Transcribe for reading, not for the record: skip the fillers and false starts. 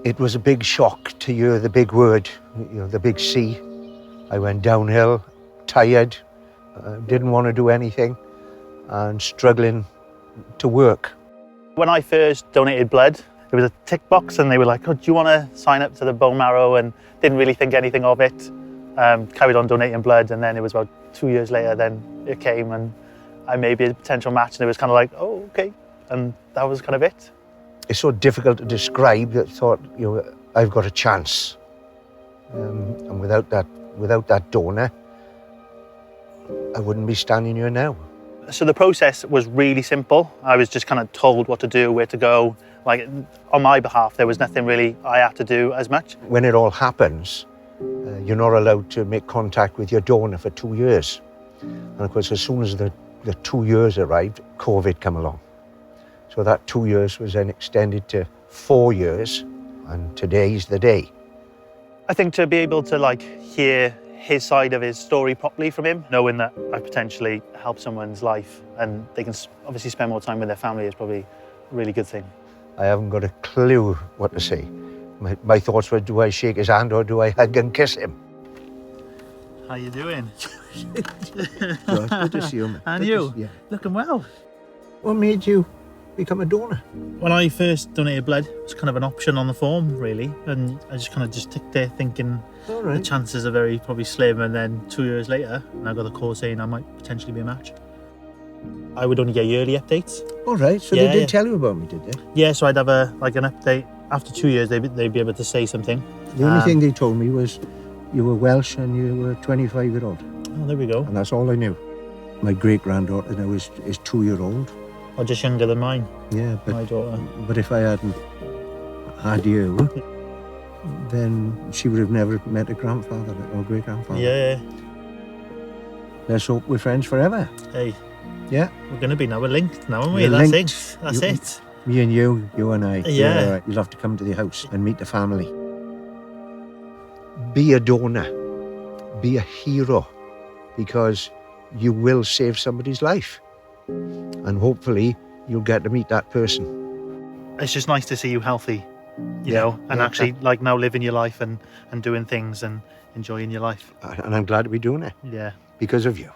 It was a big shock to hear the big word, the big C. I went downhill, tired, didn't want to do anything, and struggling to work. When I first donated blood, there was a tick box and they were like, oh, do you want to sign up to the bone marrow? And didn't really think anything of it. Carried on donating blood, and then it was about 2 years later, then it came and I may be a potential match, and it was kind of like, oh, okay. And that was kind of it. It's so difficult to describe that I thought, I've got a chance. And without that donor, I wouldn't be standing here now. So the process was really simple. I was just kind of told what to do, where to go. Like, on my behalf, there was nothing really I had to do as much. When it all happens, you're not allowed to make contact with your donor for 2 years. And of course, as soon as the 2 years arrived, COVID came along. So that 2 years was then extended to 4 years, and today's the day. I think to be able to hear his side of his story properly from him, knowing that I potentially helped someone's life and they can obviously spend more time with their family, is probably a really good thing. I haven't got a clue what to say. My thoughts were, do I shake his hand or do I hug and kiss him? How you doing? Good to see you, man. And you? Yeah. Looking well. What made you become a donor? When I first donated blood, it was kind of an option on the form, really, and I just kind of ticked there thinking the chances are very probably slim, and then 2 years later, and I got a call saying I might potentially be a match. I would only get yearly updates. All right, so they did tell you about me, did they? Yeah, so I'd have an update. After 2 years, they'd be able to say something. The only thing they told me was you were Welsh and you were 25-year-old. Oh, there we go. And that's all I knew. My great-granddaughter now is 2-year-old. Or just younger than mine. Yeah, but my daughter. But if I hadn't had you, then she would have never met a grandfather or great-grandfather. Yeah. Let's hope we're friends forever. Hey. Yeah. We're going to be now. We're linked now, aren't we? We're That's linked. it. That's it. Me and you and I. Yeah. All right. You'll have to come to the house and meet the family. Be a donor. Be a hero, because you will save somebody's life. And hopefully you'll get to meet that person. It's just nice to see you healthy, you know, and actually now living your life and doing things and enjoying your life. And I'm glad to be doing it. Yeah. Because of you.